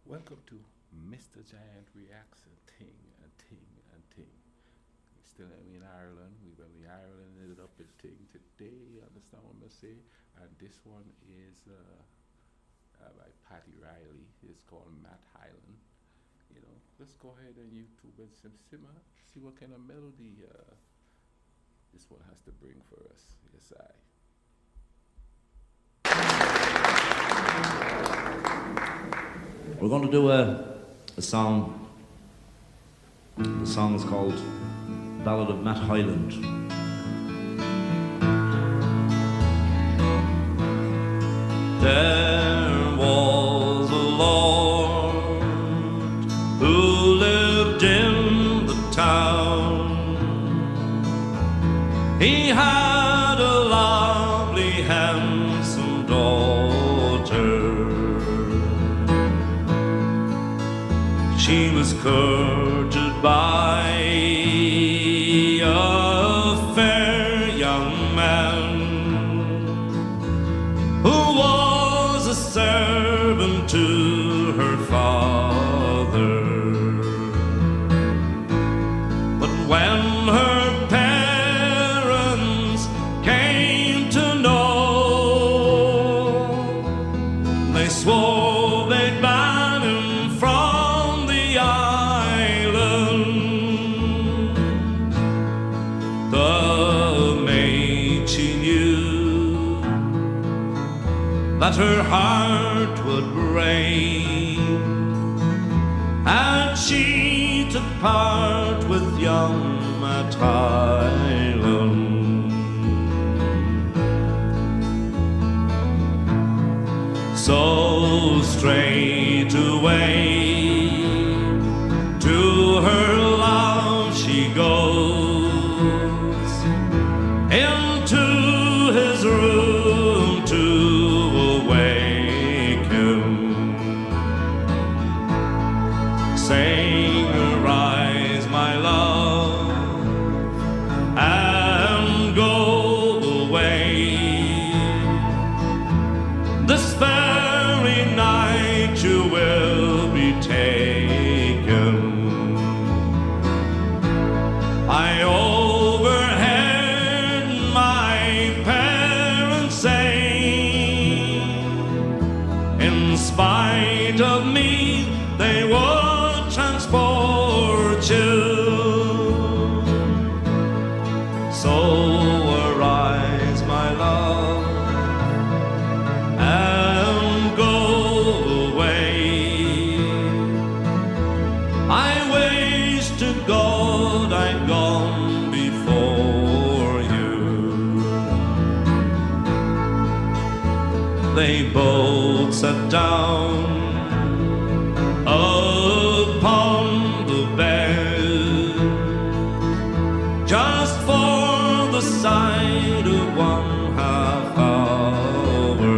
Welcome to Mr. Giant Reacts a Ting, a Ting, a Ting. We still in Ireland. We will the Ireland it up a ting today. You understand what I'm say? And this one is by Paddy Reilly. It's called Matt Hyland. Let's go ahead and YouTube and simmer. See what kind of melody this one has to bring for us. Yes, I. We're going to do a song. The song is called Ballad of Matt Hyland. There was a lord who lived in the town. He had a lovely, handsome daughter. She was courted by a fair young man who was a servant to her father. But when her parents came to know, they swore they'd ban him from the island. The maid, she knew that her heart would break, and she took part with young Matt Hyland. So straight away to her love she goes, into his room to awake him, saying, "Arise, my love, and go away. This very night you will be taken." I overheard my parents say, in spite of me, they would transport you. So arise, my love, and go away. I wish to God I'd gone before you. They both sat down upon the bed, just for the sight of 1/2 hour,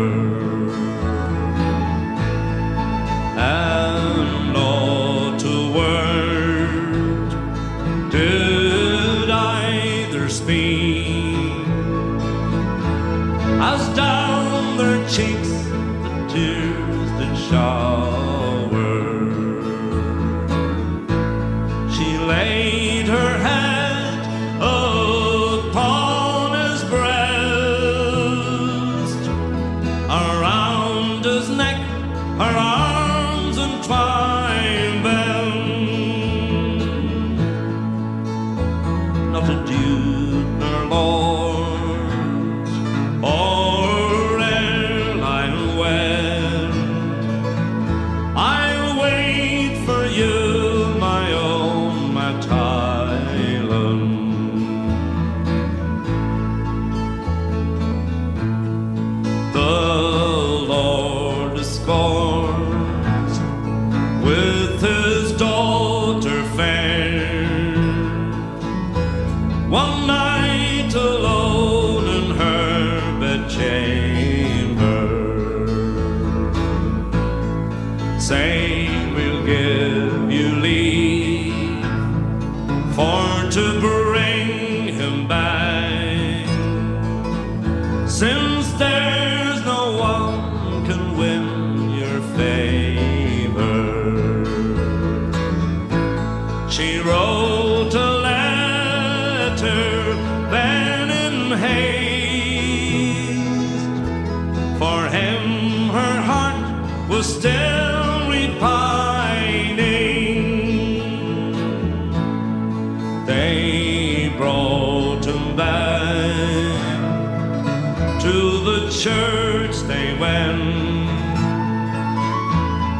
and not a word did either speak, as down their cheeks the tears did shower. She laid her head upon his breast, around his neck her arms entwined them. Not a duke nor lord or airline wed, I'll wait for you, my own Matt Hyland. The Lord discourse with his daughter fair, one night alone in her bedchamber, saying, "We'll give you leave for to bring him back, since there's no one can win your favor." repining, they brought him back to the church. They went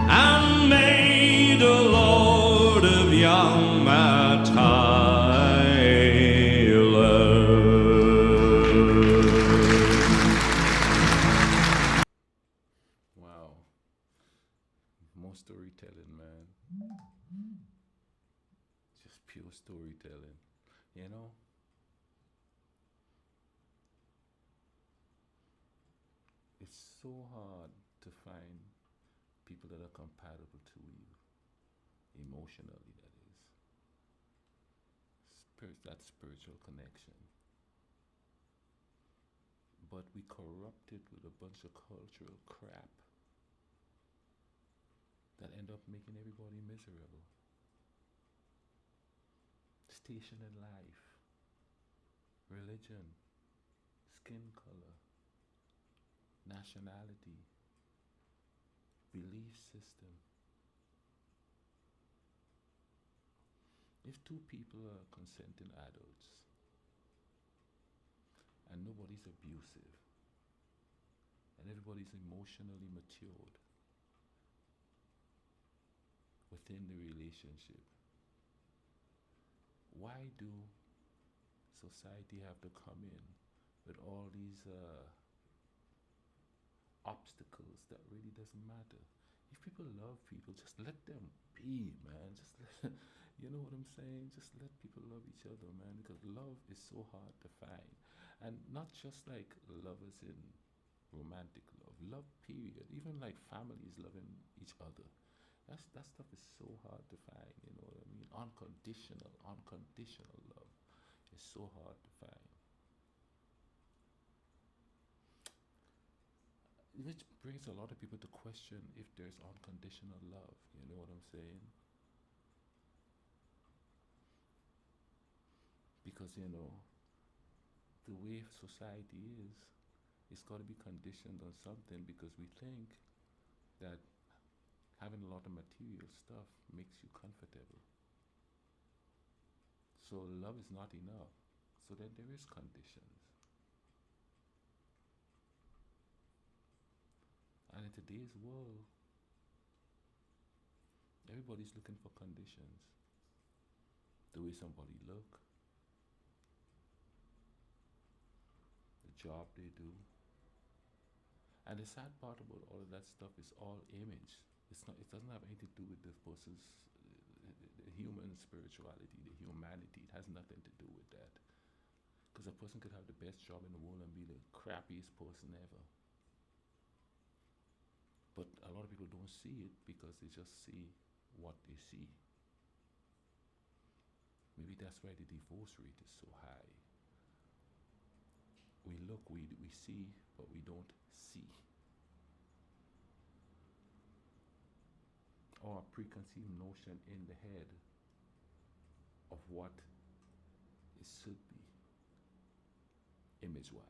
and made a lord of young Matt Hyland. Wow. More storytelling, man. Just pure storytelling. You know? It's so hard to find people that are compatible to you, emotionally, that is. That spiritual connection. But we corrupt it with a bunch of cultural crap that end up making everybody miserable. Station in life, religion, skin color, nationality, belief system. If two people are consenting adults and nobody's abusive and everybody's emotionally matured within the relationship, why do society have to come in with all these obstacles that really doesn't matter? If people love people, just let them be, man. Just let, you know what I'm saying? Just let people love each other, man, because love is so hard to find. And not just like love as in romantic love period. Even like families loving each other. That stuff is so hard to find, you know what I mean? Unconditional love is so hard to find. Which brings a lot of people to question if there's unconditional love, you know what I'm saying? Because, you know, the way society is, it's got to be conditioned on something because we think that having a lot of material stuff makes you comfortable. So love is not enough. So then there is conditions. And in today's world, everybody's looking for conditions. The way somebody look, the job they do. And the sad part about all of that stuff is all image. It's not. It doesn't have anything to do with the person's the human spirituality, the humanity. It has nothing to do with that. Because a person could have the best job in the world and be the crappiest person ever. But a lot of people don't see it because they just see what they see. Maybe that's why the divorce rate is so high. We look, we see, but we don't see. Or a preconceived notion in the head of what it should be, image-wise.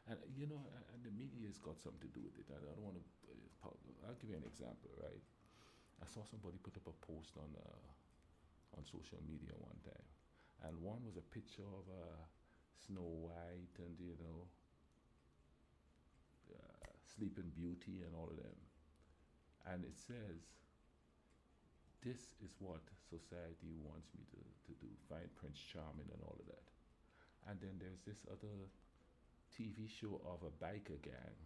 And you know, and the media's got something to do with it. I don't want to. I'll give you an example, right? I saw somebody put up a post on social media one time, and one was a picture of Snow White and Sleeping Beauty and all of them, and it says, "This is what society wants me to do: find Prince Charming and all of that." And then there's this other TV show of a biker gang,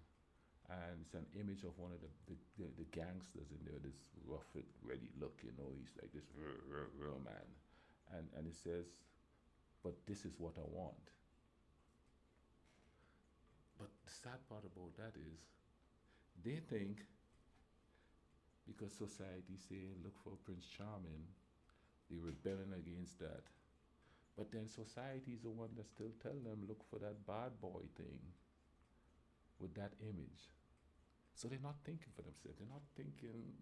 and it's an image of one of the gangsters in there, this rough, ready look, you know, he's like this real man, and it says, "But this is what I want." But the sad part about that is, they think because society say look for Prince Charming, they're rebelling against that. But then society is the one that still tell them look for that bad boy thing with that image. So they're not thinking for themselves. They're not thinking,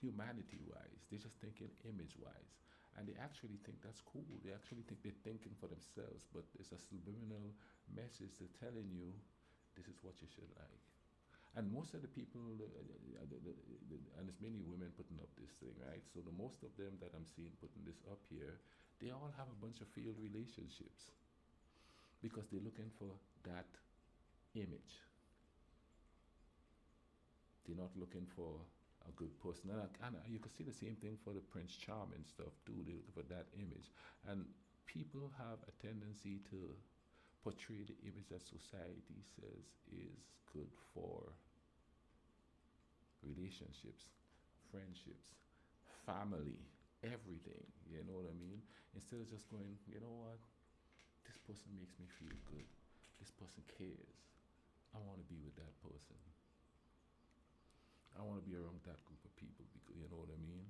humanity-wise. They're just thinking image-wise. And they actually think that's cool. They actually think they're thinking for themselves, but it's a subliminal message they're telling you This is what you should like. And most of the people, and it's mainly women putting up this thing, right? So the most of them that I'm seeing putting this up here, they all have a bunch of failed relationships because they're looking for that image. They're not looking for a good person. And you can see the same thing for the Prince Charming stuff too. They look for that image. And people have a tendency to portray the image that society says is good for relationships, friendships, family, everything. You know what I mean? Instead of just going, you know what? This person makes me feel good. This person cares. I want to be with that person. I want to be around that group of people because you know what I mean?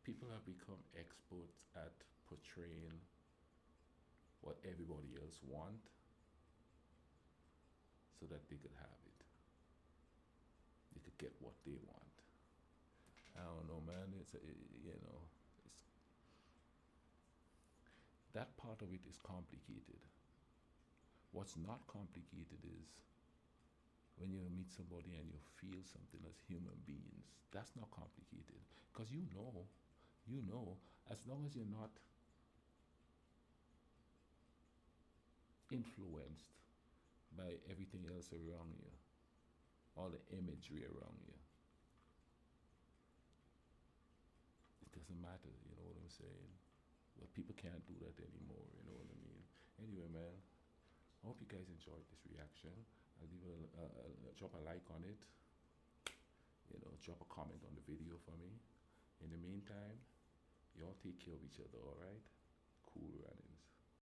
People have become experts at portraying what everybody else want so that they could have it. They could get what they want. I don't know, man. It's that part of it is complicated. What's not complicated is when you meet somebody and you feel something as human beings. That's not complicated because you know, as long as you're not influenced by everything else around you, all the imagery around you, it doesn't matter, you know what I'm saying? But people can't do that anymore, you know what I mean? Anyway, man, I hope you guys enjoyed this reaction. I'll leave drop a like on it, drop a comment on the video for me. In the meantime, y'all take care of each other, alright? Cool runnings.